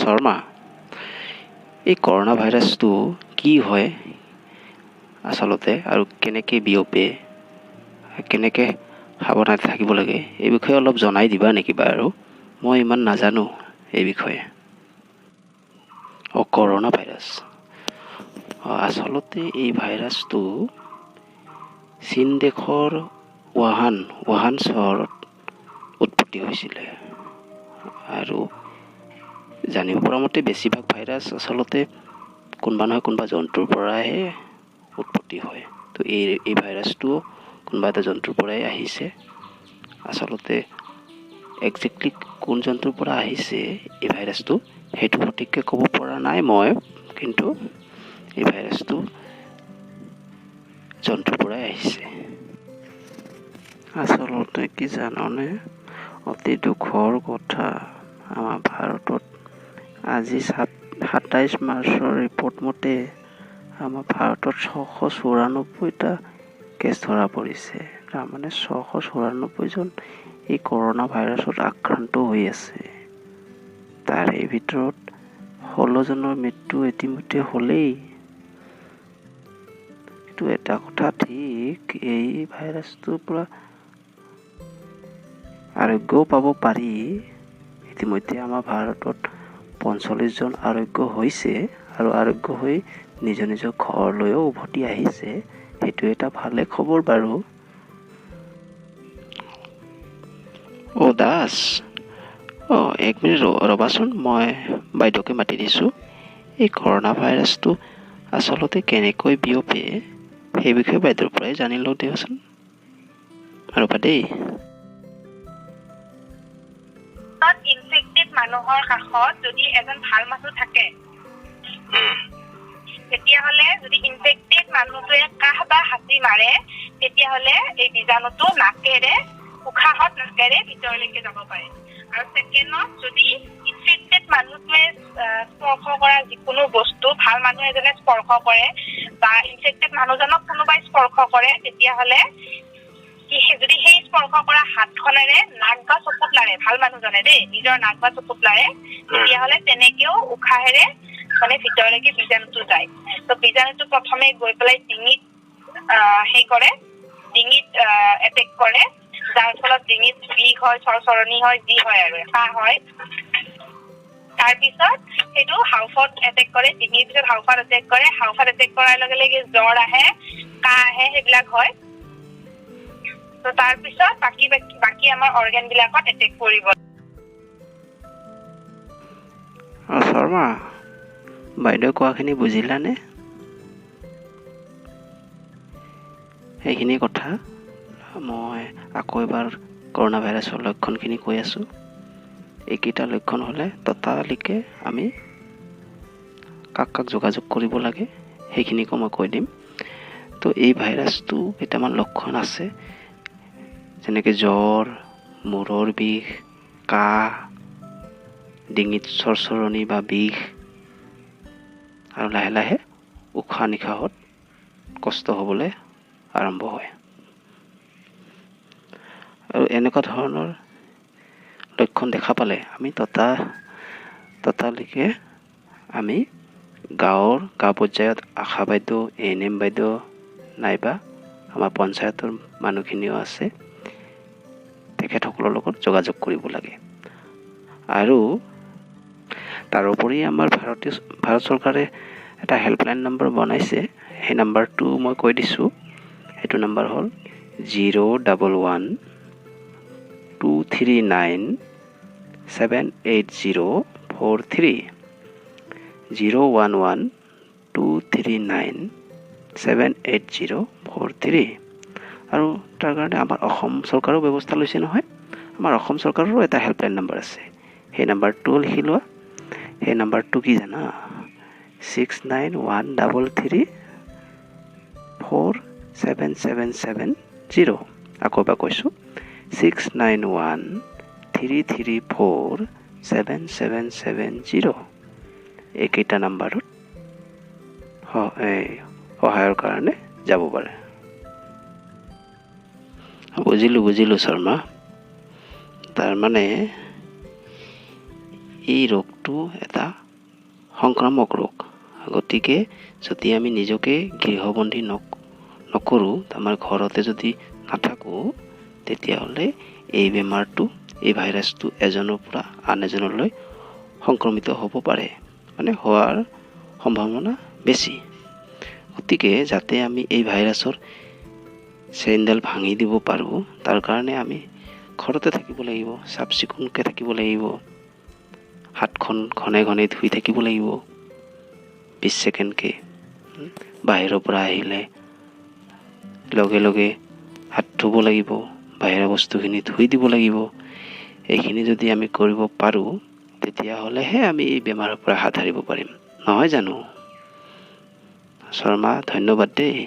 শৰ্মা, এই কৰোণা ভাইৰাছটো কি হয় আচলতে আৰু কেনেকৈ বিয়পে, কেনেকৈ সাৱধানে থাকিব লাগে এই বিষয়ে অলপ জনাই দিবা নেকি বাৰু? মই ইমান নাজানো এই বিষয়ে। কৰোণা ভাইৰাছ, আচলতে এই ভাইৰাছটো চীন দেশৰ wuhan চহৰত উৎপত্তি হৈছিলে। আৰু জানিব পৰা মতে বেছিভাগ ভাইৰাছ আচলতে কোনোবা নহয় কোনোবা জন্তুৰ পৰাহে উৎপত্তি হয়। তো এই ভাইৰাছটো কোনোবা এটা জন্তুৰ পৰাই আহিছে। আচলতে একজেক্টলি কোন জন্তুৰ পৰা আহিছে এই ভাইৰাছটো সেইটো সঠিককৈ ক'ব পৰা নাই মই, কিন্তু এই ভাইৰাছটো জন্তুৰ পৰাই আহিছে। আচলতে কি জাননে, অতি দুখৰ কথা, আমাৰ ভাৰতত আজি 27 মাৰ্চৰ ৰিপৰ্ট মতে আমাৰ ভাৰতত 694টা কেছ ধৰা পৰিছে। তাৰমানে 694জন এই কৰোণা ভাইৰাছত আক্ৰান্ত হৈ আছে। তাৰে ভিতৰত 16জনৰ মৃত্যু ইতিমধ্যে হ'লেই। কিন্তু এটা কথা ঠিক, এই ভাইৰাছটোৰ পৰা আৰোগ্যও পাব পাৰি। ইতিমধ্যে আমাৰ ভাৰতত 45জন আৰোগ্য হৈছে আৰু আৰোগ্য হৈ নিজৰ নিজৰ ঘৰলৈও উভতি আহিছে। সেইটো এটা ভালে খবৰ বাৰু। দাস, এক মিনিট ৰ'বাচোন, মই বাইদেউকে মাতি দিছোঁ। এই কৰোণা ভাইৰাছটো আচলতে কেনেকৈ বিয়পে সেই বিষয়ে বাইদেউৰ পৰাই জানি লওঁ দিয়কচোন। ৰ'বা দেই। ইনফেক্টেড মানুহৰ কাষত যদি এজন ভাল মানুহ থাকে, তেতিয়াহ'লে যদি ইনফেক্টেড মানুহটোৱে কাহ বা হাঁচি মাৰে, তেতিয়াহ'লে এই বীজাণুটো উশাহত নাকেৰে ভিতৰলৈকে যাব পাৰে। আৰু ছেকেণ্ডত, যদি ইনফেক্টেড মানুহটোৱে স্পৰ্শ কৰা যিকোনো বস্তু ভাল মানুহ এজনে স্পৰ্শ কৰে বা ইনফেক্টেড মানুহজনক কোনোবাই স্পৰ্শ কৰে, তেতিয়াহ'লে যদি সেই স্পৰ্শ কৰা হাতখনেৰে নাক বা চকুত লাৰে, ভাল মানুহজনে নিজৰ নাক বা চকুত লাৰে, তেতিয়াহ'লে তেনেকেও উশাহেৰে ভিতৰলৈকে বীজাণুটো যায়। তো বীজাণুটো প্ৰথমে গৈ পেলাই ডিঙিত এটেক কৰে, যাৰ ফলত ডিঙিত বিষ হয়, চৰচৰণি হয়, যি হয় আৰু কাহ হয়। তাৰপিছত সেইটো হাওফাওত এটেক কৰে, ডিঙিৰ পিছত হাওফাওত এটেক কৰে, হাওফাওত এটেক কৰাৰ লগে লগে জ্বৰ আহে, কাহ আহে, সেইবিলাক হয়। তো তাৰপিছত বাকী আমাৰ অৰ্গেন বিলাকত এটেক কৰিব। শৰ্মা, বাইদেউ কোৱাখিনি বুজিলানে? সেইখিনি কথা মই আকৌ এবাৰ কৰোণা ভাইৰাছৰ লক্ষণখিনি কৈ আছোঁ। এইকেইটা লক্ষণ হ'লে ততালিকে আমি কাক যোগাযোগ কৰিব লাগে সেইখিনিকো মই কৈ দিম। তো এই ভাইৰাছটো কেইটামান লক্ষণ আছে, যেনেকৈ জ্বৰ, মূৰৰ বিষ, কাহ, ডিঙিত চৰচৰণি বা বিষ, আৰু লাহে লাহে উশাহ নিশাহত কষ্ট হ'বলৈ আৰম্ভ হয়। আৰু এনেকুৱা ধৰণৰ লক্ষণ দেখা পালে আমি ততালিকে আমি গাঁও পৰ্যায়ত আশা বাইদেউ, ANM বাইদেউ নাইবা আমাৰ পঞ্চায়তৰ মানুহখিনিও আছে, তেখেতসকলৰ লগত যোগাযোগ কৰিব লাগে। আৰু তাৰোপৰি আমাৰ ভাৰত চৰকাৰে এটা হেল্পলাইন নম্বৰ বনাইছে, সেই নাম্বাৰটো মই কৈ দিছোঁ। সেইটো নাম্বাৰ হ'ল 011-239-78043, 011-239-78043। আৰু তাৰ কাৰণে আমাৰ অসম চৰকাৰেও ব্যৱস্থা লৈছে নহয়। আমাৰ অসম চৰকাৰৰো এটা হেল্পলাইন নম্বৰ আছে, সেই নাম্বাৰটো লিখি লোৱা। সেই নাম্বাৰটো কি জানা? 6913347770। আকৌ এবাৰ কৈছোঁ, 6913347770। এইকেইটা নাম্বাৰত সহায়ৰ কাৰণে যাব পাৰে। বুজিলোঁ শৰ্মা। তাৰমানে এই ৰোগটো এটা সংক্ৰামক ৰোগ। গতিকে যদি আমি নিজকে গৃহবন্দী নকৰোঁ, আমাৰ ঘৰতে যদি নাথাকোঁ, তেতিয়াহ'লে এই বেমাৰটো, এই ভাইৰাছটো এজনৰ পৰা আন এজনলৈ সংক্ৰমিত হ'ব পাৰে, মানে হোৱাৰ সম্ভাৱনা বেছি। গতিকে যাতে আমি এই ভাইৰাছৰ চেইনডাল ভাঙি দিব পাৰোঁ, তাৰ কাৰণে আমি ঘৰতে থাকিব লাগিব, চাফ চিকুণকৈ থাকিব লাগিব, হাতখন ঘনে ঘনে ধুই থাকিব লাগিব 20 ছেকেণ্ডকৈ। বাহিৰৰ পৰা আহিলে লগে লগে হাত ধুব লাগিব, বাহিৰা বস্তুখিনি ধুই দিব লাগিব। এইখিনি যদি আমি কৰিব পাৰোঁ, তেতিয়াহ'লেহে আমি এই বেমাৰৰ পৰা হাত সাৰিব পাৰিম, নহয় জানো? শৰ্মা, ধন্যবাদ দেই।